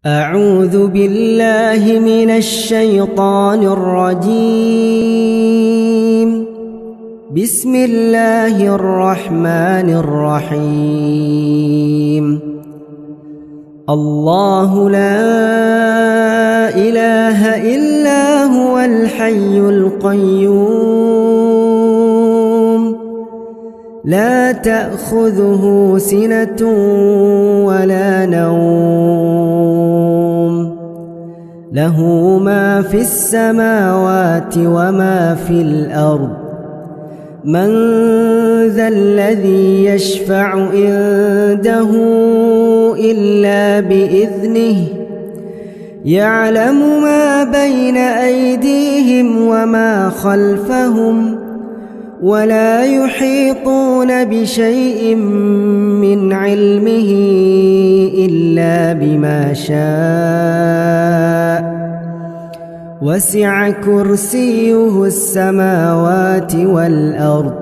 أعوذ بالله من الشيطان الرجيم. بسم الله الرحمن الرحيم. الله لا إله إلا هو الحي القيوم لا تأخذه سنة ولا نوم له ما في السماوات وما في الأرض من ذا الذي يشفع عنده إلا بإذنه يعلم ما بين أيديهم وما خلفهم ولا يحيطون بشيء من علمه إلا بما شاء وسع كرسيه السماوات والأرض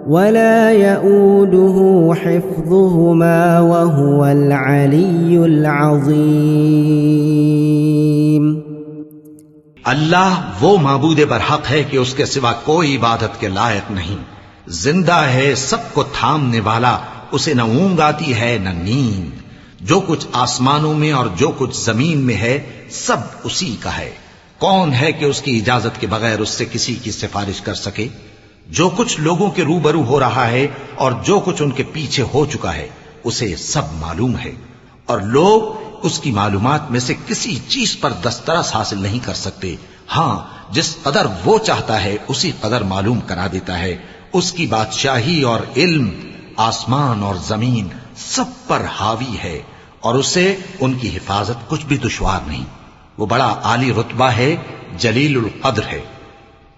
ولا يؤوده حفظهما وهو العلي العظيم। अल्लाह वो माबूद बरहक है कि उसके सिवा कोई इबादत के लायक नहीं। जिंदा है, सबको थामने वाला, उसे न ऊंग आती है न नींद। जो कुछ आसमानों में और जो कुछ जमीन में है सब उसी का है। कौन है कि उसकी इजाजत के बगैर उससे किसी की सिफारिश कर सके। जो कुछ लोगों के रूबरू हो रहा है और जो कुछ उनके पीछे हो चुका है उसे सब मालूम है, और लोग उसकी मालूमात में से किसी चीज पर दस्तरस हासिल नहीं कर सकते। हां, जिस कदर वो चाहता है उसी कदर मालूम करा देता है। उसकी बादशाही और इल्म आसमान और जमीन सब पर हावी है, और उसे उनकी हिफाजत कुछ भी दुश्वार नहीं। वो बड़ा आली रुतबा है, जलीलुल कद्र है।